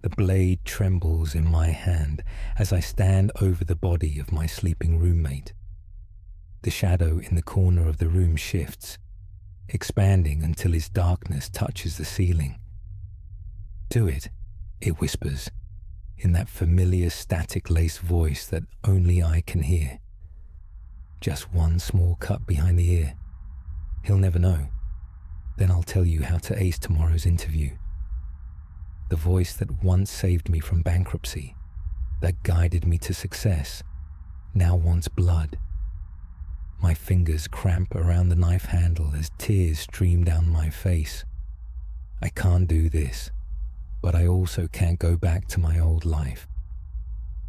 The blade trembles in my hand as I stand over the body of my sleeping roommate. The shadow in the corner of the room shifts, expanding until its darkness touches the ceiling. "Do it," it whispers, in that familiar static-laced voice that only I can hear. Just one small cut behind the ear. He'll never know. Then I'll tell you how to ace tomorrow's interview. The voice that once saved me from bankruptcy, that guided me to success, now wants blood. My fingers cramp around the knife handle as tears stream down my face. I can't do this, but I also can't go back to my old life.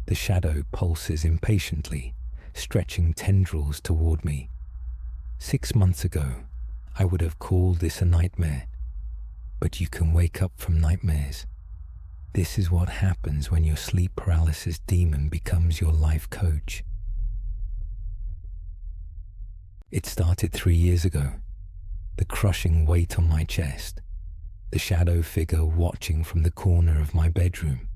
The shadow pulses impatiently, stretching tendrils toward me. 6 months ago, I would have called this a nightmare, but you can wake up from nightmares. This is what happens when your sleep paralysis demon becomes your life coach. It started 3 years ago. The crushing weight on my chest, the shadow figure watching from the corner of my bedroom.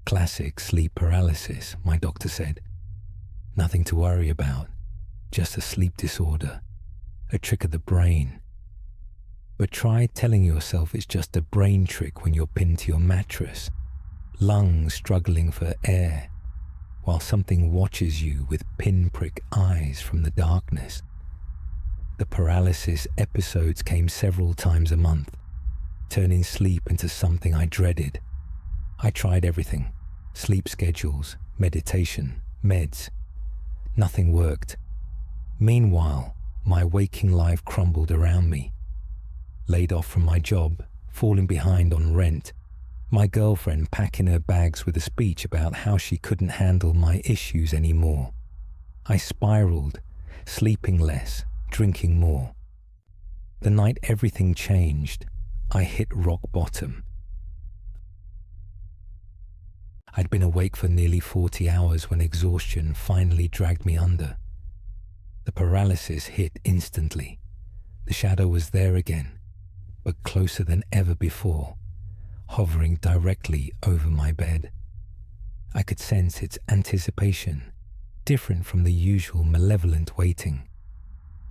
Classic sleep paralysis, my doctor said. Nothing to worry about, just a sleep disorder, a trick of the brain. But try telling yourself it's just a brain trick when you're pinned to your mattress, lungs struggling for air, while something watches you with pinprick eyes from the darkness. The paralysis episodes came several times a month, turning sleep into something I dreaded. I tried everything: sleep schedules, meditation, meds. Nothing worked. Meanwhile, my waking life crumbled around me. Laid off from my job, falling behind on rent, my girlfriend packing her bags with a speech about how she couldn't handle my issues anymore. I spiraled, sleeping less, drinking more. The night everything changed, I hit rock bottom. I'd been awake for nearly 40 hours when exhaustion finally dragged me under. The paralysis hit instantly. The shadow was there again, but closer than ever before, hovering directly over my bed. I could sense its anticipation, different from the usual malevolent waiting.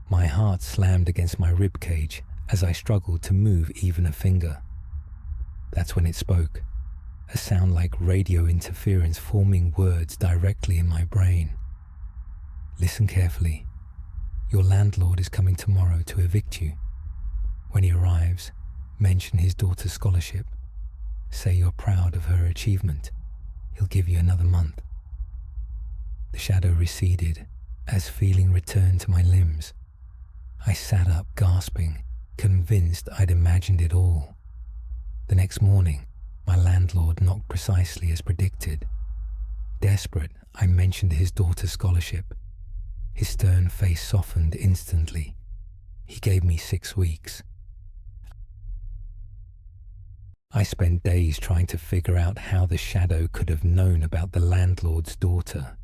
My heart slammed against my ribcage as I struggled to move even a finger. That's when it spoke, a sound like radio interference forming words directly in my brain. "Listen carefully. Your landlord is coming tomorrow to evict you. When he arrives, mention his daughter's scholarship. Say you're proud of her achievement. He'll give you another month." The shadow receded as feeling returned to my limbs. I sat up gasping, convinced I'd imagined it all. The next morning, my landlord knocked precisely as predicted. Desperate, I mentioned his daughter's scholarship. His stern face softened instantly. He gave me 6 weeks. I spent days trying to figure out how the shadow could have known about the landlord's daughter.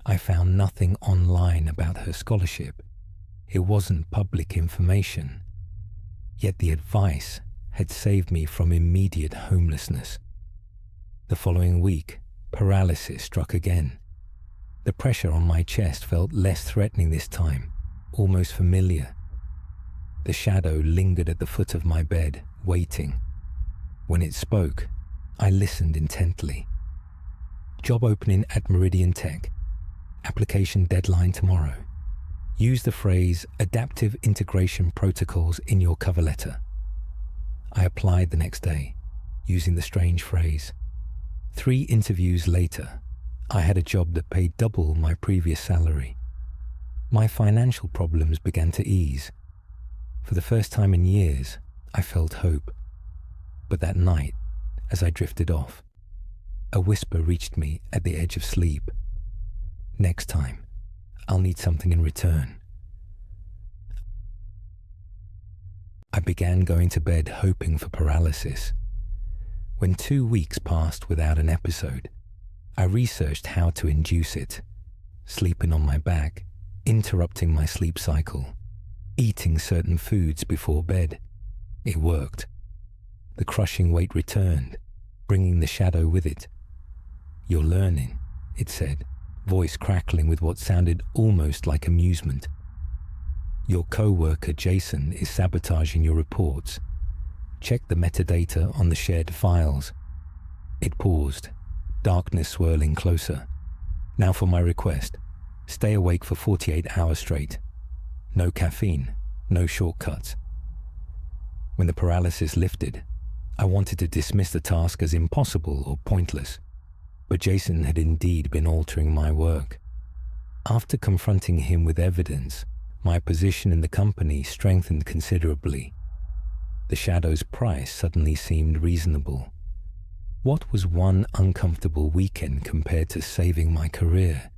I found nothing online about her scholarship. It wasn't public information. Yet the advice had saved me from immediate homelessness. The following week, paralysis struck again. The pressure on my chest felt less threatening this time, almost familiar. The shadow lingered at the foot of my bed, waiting. When it spoke, I listened intently. "Job opening at Meridian Tech. Application deadline tomorrow. Use the phrase adaptive integration protocols in your cover letter." I applied the next day, using the strange phrase. 3 interviews later, I had a job that paid double my previous salary. My financial problems began to ease. For the first time in years, I felt hope. But that night, as I drifted off, a whisper reached me at the edge of sleep. "Next time, I'll need something in return." I began going to bed hoping for paralysis. When 2 weeks passed without an episode, I researched how to induce it, sleeping on my back, interrupting my sleep cycle, eating certain foods before bed. It worked. The crushing weight returned, bringing the shadow with it. "You're learning," it said, voice crackling with what sounded almost like amusement. "Your co-worker Jason is sabotaging your reports. Check the metadata on the shared files." It paused, darkness swirling closer. "Now for my request. Stay awake for 48 hours straight. No caffeine, no shortcuts." When the paralysis lifted, I wanted to dismiss the task as impossible or pointless, but Jason had indeed been altering my work. After confronting him with evidence, my position in the company strengthened considerably. The shadow's price suddenly seemed reasonable. What was one uncomfortable weekend compared to saving my career?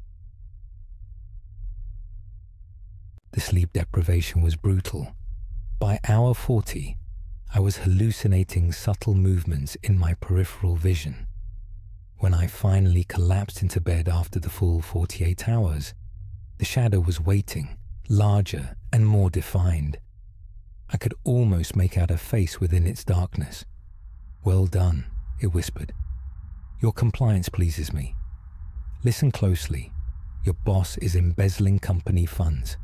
The sleep deprivation was brutal. By hour 40, I was hallucinating subtle movements in my peripheral vision. When I finally collapsed into bed after the full 48 hours, the shadow was waiting, larger and more defined. I could almost make out a face within its darkness. "Well done," it whispered. "Your compliance pleases me. Listen closely. Your boss is embezzling company funds.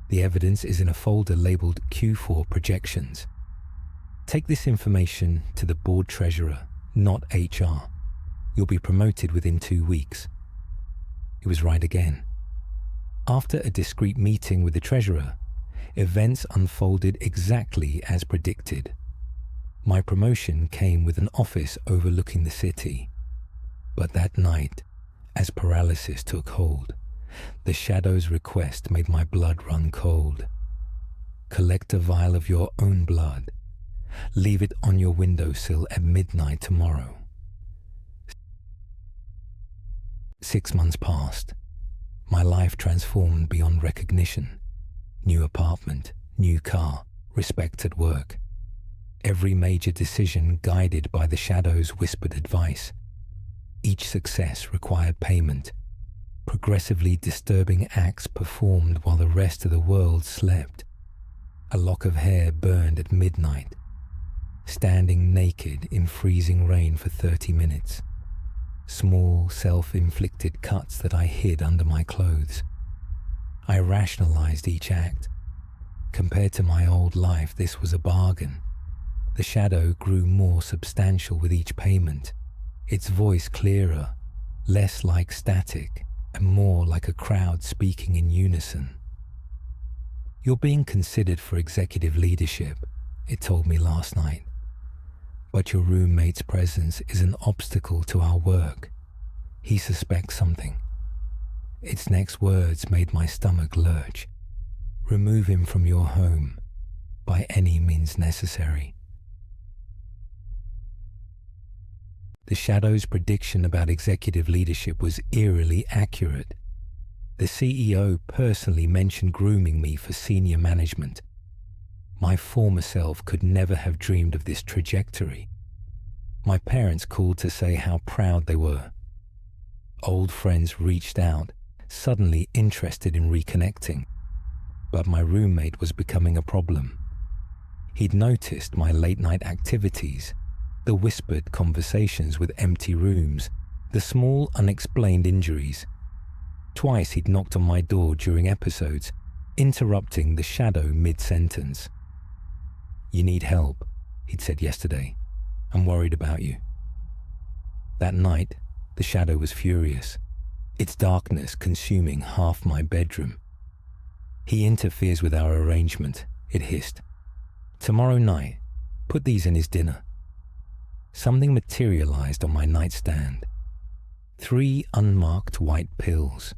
The evidence is in a folder labeled Q4 Projections. Take this information to the board treasurer, not HR. You'll be promoted within 2 weeks." It was right again. After a discreet meeting with the treasurer, events unfolded exactly as predicted. My promotion came with an office overlooking the city. But that night, as paralysis took hold, the shadow's request made my blood run cold. "Collect a vial of your own blood. Leave it on your windowsill at midnight tomorrow." 6 months passed. My life transformed beyond recognition. New apartment, new car, respect at work. Every major decision guided by the shadow's whispered advice. Each success required payment. Progressively disturbing acts performed while the rest of the world slept. A lock of hair burned at midnight. Standing naked in freezing rain for 30 minutes. Small, self-inflicted cuts that I hid under my clothes. I rationalized each act. Compared to my old life, this was a bargain. The shadow grew more substantial with each payment, its voice clearer, less like static, and more like a crowd speaking in unison. "You're being considered for executive leadership," it told me last night. "But your roommate's presence is an obstacle to our work. He suspects something." Its next words made my stomach lurch. "Remove him from your home, by any means necessary." The shadow's prediction about executive leadership was eerily accurate. The CEO personally mentioned grooming me for senior management. My former self could never have dreamed of this trajectory. My parents called to say how proud they were. Old friends reached out, suddenly interested in reconnecting. But my roommate was becoming a problem. He'd noticed my late-night activities, the whispered conversations with empty rooms, the small unexplained injuries. Twice he'd knocked on my door during episodes, interrupting the shadow mid-sentence. "You need help," he'd said yesterday. "I'm worried about you." That night, the shadow was furious, its darkness consuming half my bedroom. "He interferes with our arrangement," it hissed. "Tomorrow night, put these in his dinner." Something materialized on my nightstand. 3 unmarked white pills.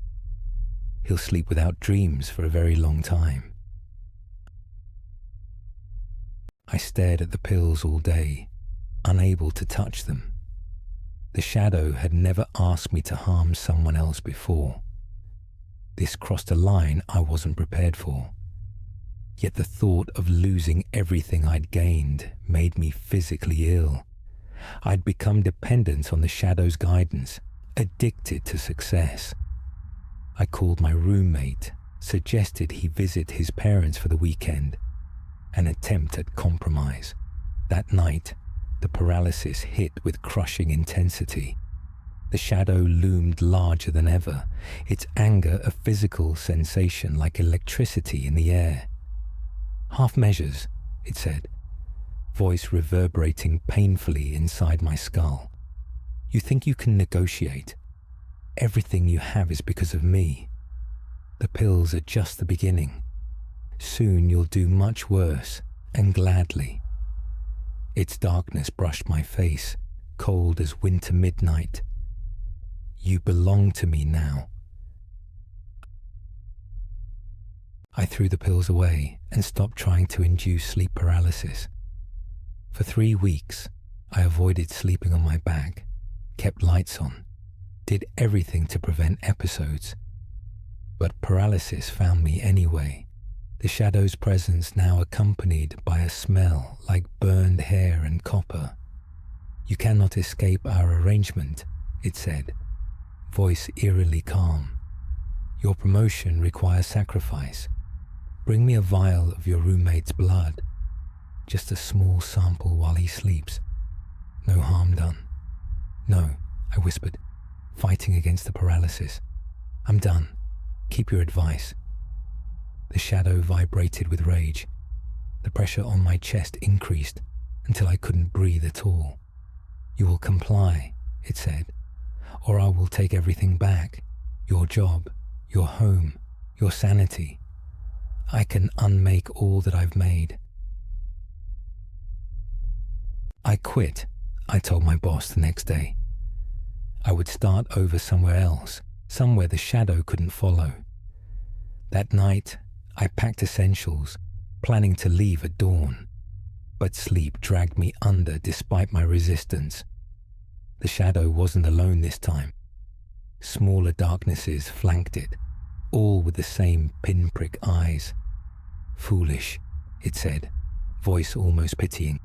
He'll sleep without dreams for a very long time. I stared at the pills all day, unable to touch them. The shadow had never asked me to harm someone else before. This crossed a line I wasn't prepared for. Yet the thought of losing everything I'd gained made me physically ill. I'd become dependent on the shadow's guidance, addicted to success. I called my roommate, suggested he visit his parents for the weekend, an attempt at compromise. That night, The paralysis hit with crushing intensity. The shadow loomed larger than ever, its anger a physical sensation like electricity in the air. "Half measures," it said, voice reverberating painfully inside my skull. "You think you can negotiate? Everything you have is because of me. The pills are just the beginning. Soon you'll do much worse, and gladly." Its darkness brushed my face, cold as winter midnight. "You belong to me now." I threw the pills away and stopped trying to induce sleep paralysis. For 3 weeks, I avoided sleeping on my back, kept lights on, did everything to prevent episodes. But paralysis found me anyway, the shadow's presence now accompanied by a smell like burned hair and copper. "You cannot escape our arrangement," it said, voice eerily calm. "Your promotion requires sacrifice. Bring me a vial of your roommate's blood. Just a small sample while he sleeps. No harm done." "No," I whispered, fighting against the paralysis. "I'm done. Keep your advice." The shadow vibrated with rage. The pressure on my chest increased until I couldn't breathe at all. "You will comply," it said, "or I will take everything back. Your job, your home, your sanity. I can unmake all that I've made." I quit, I told my boss the next day. I would start over somewhere else, somewhere the shadow couldn't follow. That night, I packed essentials, planning to leave at dawn. But sleep dragged me under despite my resistance. The shadow wasn't alone this time. Smaller darknesses flanked it, all with the same pinprick eyes. "Foolish," it said, voice almost pitying.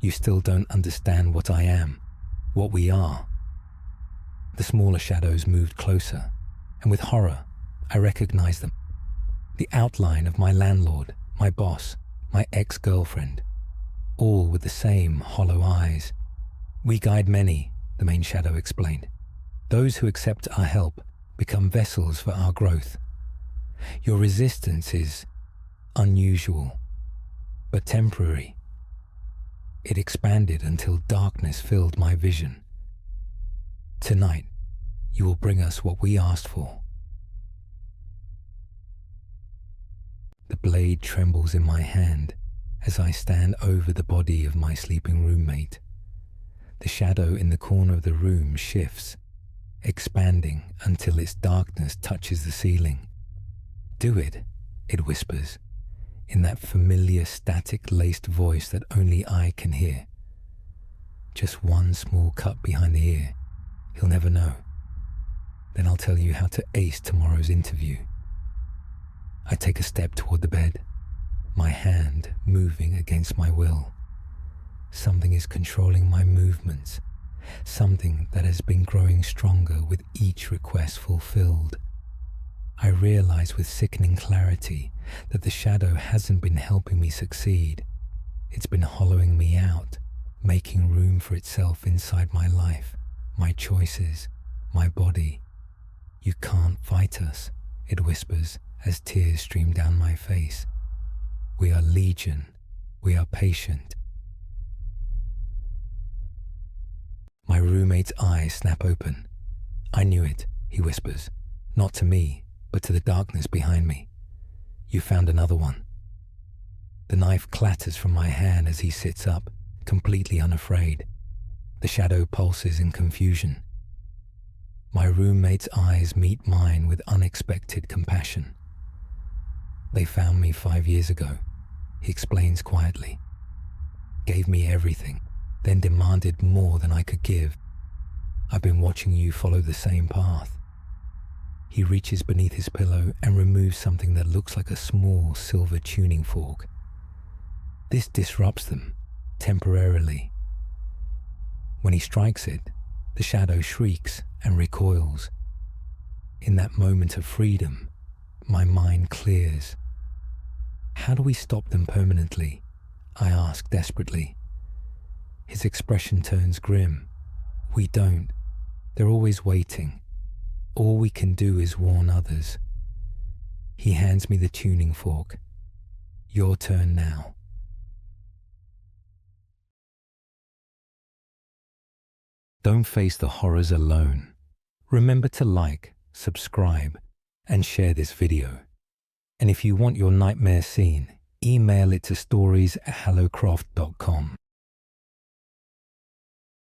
"You still don't understand what I am, what we are." The smaller shadows moved closer, and with horror, I recognized them. The outline of my landlord, my boss, my ex-girlfriend, all with the same hollow eyes. "We guide many," the main shadow explained. "Those who accept our help become vessels for our growth. Your resistance is unusual, but temporary." It expanded until darkness filled my vision. "Tonight, you will bring us what we asked for." The blade trembles in my hand as I stand over the body of my sleeping roommate. The shadow in the corner of the room shifts, expanding until its darkness touches the ceiling. "Do it," it whispers, in that familiar static-laced voice that only I can hear. "Just one small cut behind the ear. He'll never know. Then I'll tell you how to ace tomorrow's interview." I take a step toward the bed, my hand moving against my will. Something is controlling my movements, something that has been growing stronger with each request fulfilled. I realize with sickening clarity that the shadow hasn't been helping me succeed. It's been hollowing me out, making room for itself inside my life, my choices, my body. "You can't fight us," it whispers as tears stream down my face. "We are legion. We are patient." My roommate's eyes snap open. "I knew it," he whispers, not to me, but to the darkness behind me. "You found another one." The knife clatters from my hand as he sits up, completely unafraid. The shadow pulses in confusion. My roommate's eyes meet mine with unexpected compassion. "They found me 5 years ago," he explains quietly. "Gave me everything, then demanded more than I could give. I've been watching you follow the same path." He reaches beneath his pillow and removes something that looks like a small silver tuning fork. This disrupts them, temporarily. When he strikes it, the shadow shrieks and recoils. In that moment of freedom, my mind clears. "How do we stop them permanently?" I ask desperately. His expression turns grim. We don't. They're always waiting. All we can do is warn others. He hands me the tuning fork. Your turn now. Don't face the horrors alone. Remember to like, subscribe, and share this video. And if you want your nightmare seen, email it to stories@hallowcroft.com.